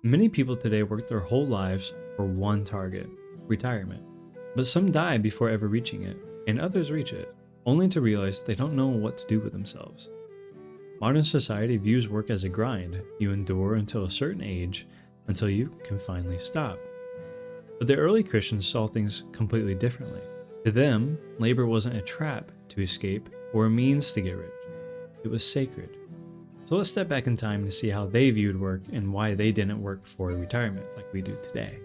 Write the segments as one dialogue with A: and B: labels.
A: Many people today work their whole lives for one target, retirement. But some die before ever reaching it, and others reach it, only to realize they don't know what to do with themselves. Modern society views work as a grind. You endure until a certain age, until you can finally stop. But the early Christians saw things completely differently. To them, labor wasn't a trap to escape or a means to get rich. It was sacred. So let's step back in time to see how they viewed work and why they didn't work for retirement like we do today.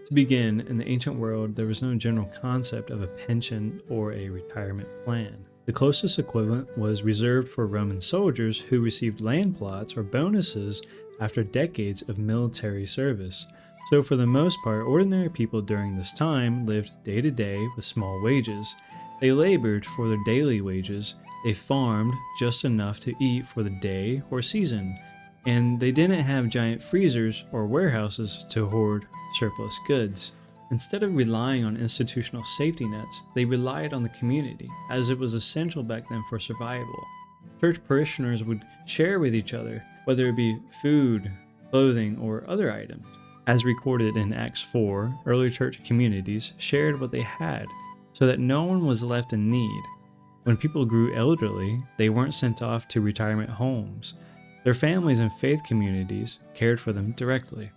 A: To begin, in the ancient world, there was no general concept of a pension or a retirement plan. The closest equivalent was reserved for Roman soldiers who received land plots or bonuses after decades of military service. So for the most part, ordinary people during this time lived day to day with small wages. They labored for their daily wages. They farmed just enough to eat for the day or season, and they didn't have giant freezers or warehouses to hoard surplus goods. Instead of relying on institutional safety nets, they relied on the community, as it was essential back then for survival. Church parishioners would share with each other, whether it be food, clothing, or other items. As recorded in Acts 4, early church communities shared what they had, so that no one was left in need. When people grew elderly, they weren't sent off to retirement homes. Their families and faith communities cared for them directly.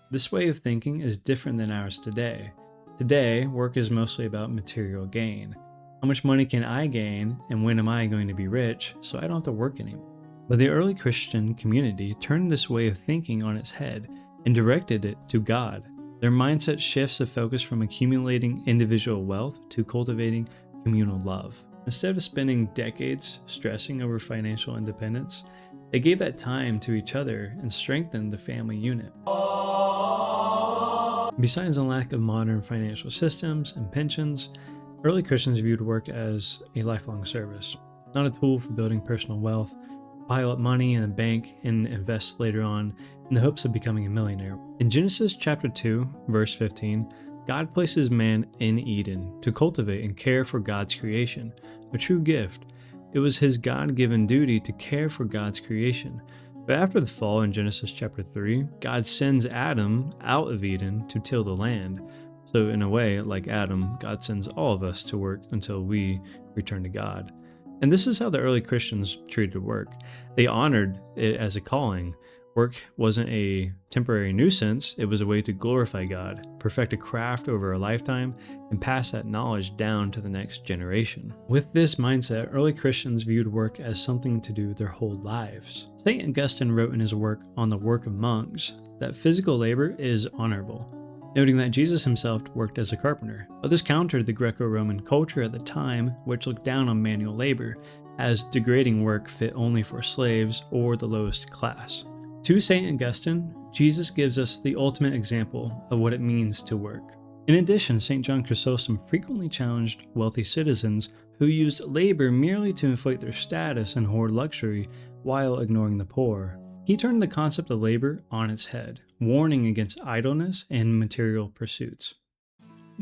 A: This way of thinking is different than ours today. Today, work is mostly about material gain. How much money can I gain, and when am I going to be rich, so I don't have to work anymore? But the early Christian community turned this way of thinking on its head and directed it to God. Their mindset shifts the focus from accumulating individual wealth to cultivating communal love. Instead of spending decades stressing over financial independence, they gave that time to each other and strengthened the family unit. Besides the lack of modern financial systems and pensions, early Christians viewed work as a lifelong service, not a tool for building personal wealth, pile up money in a bank and invest later on in the hopes of becoming a millionaire. In Genesis chapter 2, verse 15, God places man in Eden to cultivate and care for God's creation, a true gift. It was his God-given duty to care for God's creation. But after the fall in Genesis chapter 3, God sends Adam out of Eden to till the land. So in a way, like Adam, God sends all of us to work until we return to God. And this is how the early Christians treated work. They honored it as a calling. Work wasn't a temporary nuisance, it was a way to glorify God, perfect a craft over a lifetime, and pass that knowledge down to the next generation. With this mindset, early Christians viewed work as something to do their whole lives. St. Augustine wrote in his work on the work of monks that physical labor is honorable, noting that Jesus himself worked as a carpenter. But this countered the Greco-Roman culture at the time, which looked down on manual labor, as degrading work fit only for slaves or the lowest class. To St. Augustine, Jesus gives us the ultimate example of what it means to work. In addition, St. John Chrysostom frequently challenged wealthy citizens who used labor merely to inflate their status and hoard luxury while ignoring the poor. He turned the concept of labor on its head, warning against idleness and material pursuits.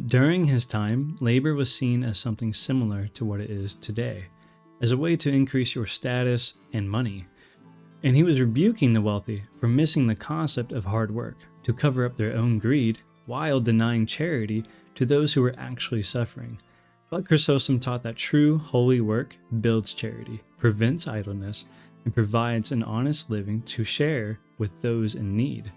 A: During his time, labor was seen as something similar to what it is today, as a way to increase your status and money. And he was rebuking the wealthy for missing the concept of hard work to cover up their own greed while denying charity to those who were actually suffering. But Chrysostom taught that true holy work builds charity, prevents idleness, and provides an honest living to share with those in need.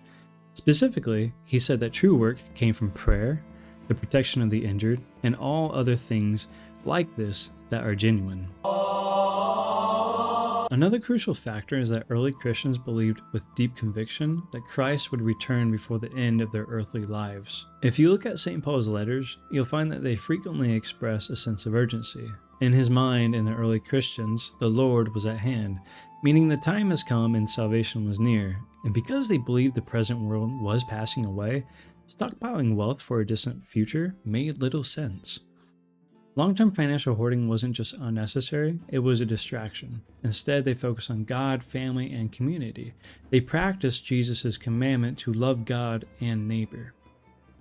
A: Specifically, he said that true work came from prayer, the protection of the injured, and all other things like this that are genuine. Another crucial factor is that early Christians believed with deep conviction that Christ would return before the end of their earthly lives. If you look at St. Paul's letters, you'll find that they frequently express a sense of urgency. In his mind and the early Christians, the Lord was at hand, meaning the time has come and salvation was near. And because they believed the present world was passing away, stockpiling wealth for a distant future made little sense. Long-term financial hoarding wasn't just unnecessary, it was a distraction. Instead, they focused on God, family, and community. They practiced Jesus' commandment to love God and neighbor.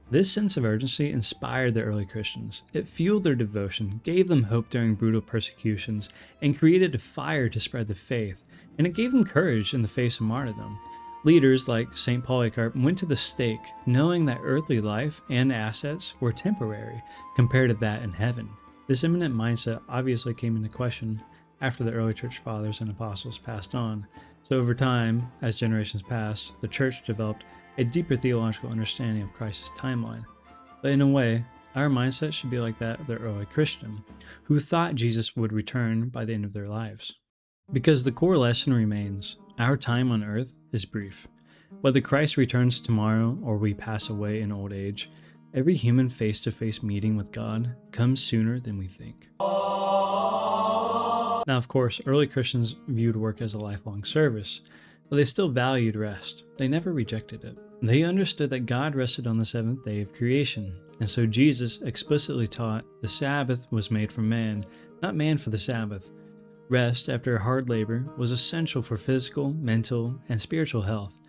A: This sense of urgency inspired the early Christians. It fueled their devotion, gave them hope during brutal persecutions, and created a fire to spread the faith, and it gave them courage in the face of martyrdom. Leaders like St. Polycarp went to the stake knowing that earthly life and assets were temporary compared to that in heaven. This imminent mindset obviously came into question after the early church fathers and apostles passed on. So over time, as generations passed, the church developed a deeper theological understanding of Christ's timeline. But in a way, our mindset should be like that of the early Christian, who thought Jesus would return by the end of their lives. Because the core lesson remains, our time on earth is brief. Whether Christ returns tomorrow or we pass away in old age, every human face-to-face meeting with God comes sooner than we think. Now, of course, early Christians viewed work as a lifelong service, but they still valued rest. They never rejected it. They understood that God rested on the seventh day of creation, and so Jesus explicitly taught the Sabbath was made for man, not man for the Sabbath. Rest after hard labor was essential for physical, mental, and spiritual health.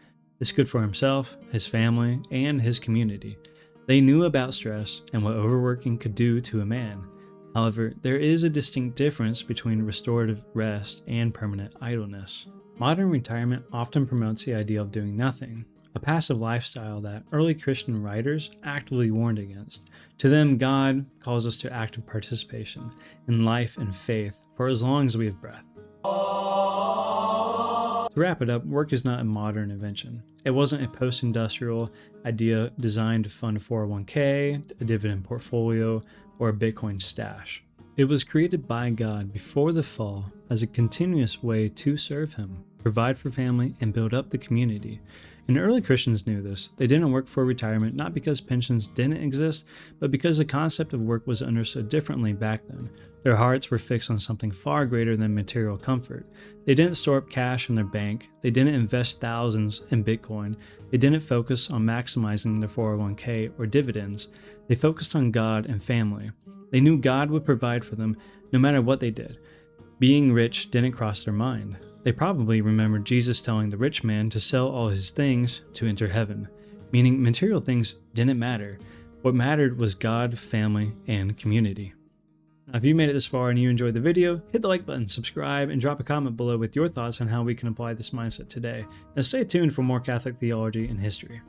A: It's good for himself, his family, and his community. They knew about stress and what overworking could do to a man. However, there is a distinct difference between restorative rest and permanent idleness. Modern retirement often promotes the idea of doing nothing, a passive lifestyle that early Christian writers actively warned against. To them, God calls us to active participation in life and faith for as long as we have breath. To wrap it up, work is not a modern invention. It wasn't a post-industrial idea designed to fund a 401k, a dividend portfolio, or a Bitcoin stash. It was created by God before the fall as a continuous way to serve Him, provide for family, and build up the community. And early Christians knew this. They didn't work for retirement not because pensions didn't exist, but because the concept of work was understood differently back then. Their hearts were fixed on something far greater than material comfort. They didn't store up cash in their bank. They didn't invest thousands in Bitcoin. They didn't focus on maximizing their 401k or dividends. They focused on God and family. They knew God would provide for them no matter what they did. Being rich didn't cross their mind. They probably remembered Jesus telling the rich man to sell all his things to enter heaven, meaning material things didn't matter. What mattered was God, family, and community. Now, if you made it this far and you enjoyed the video, hit the like button, subscribe, and drop a comment below with your thoughts on how we can apply this mindset today. And stay tuned for more Catholic theology and history.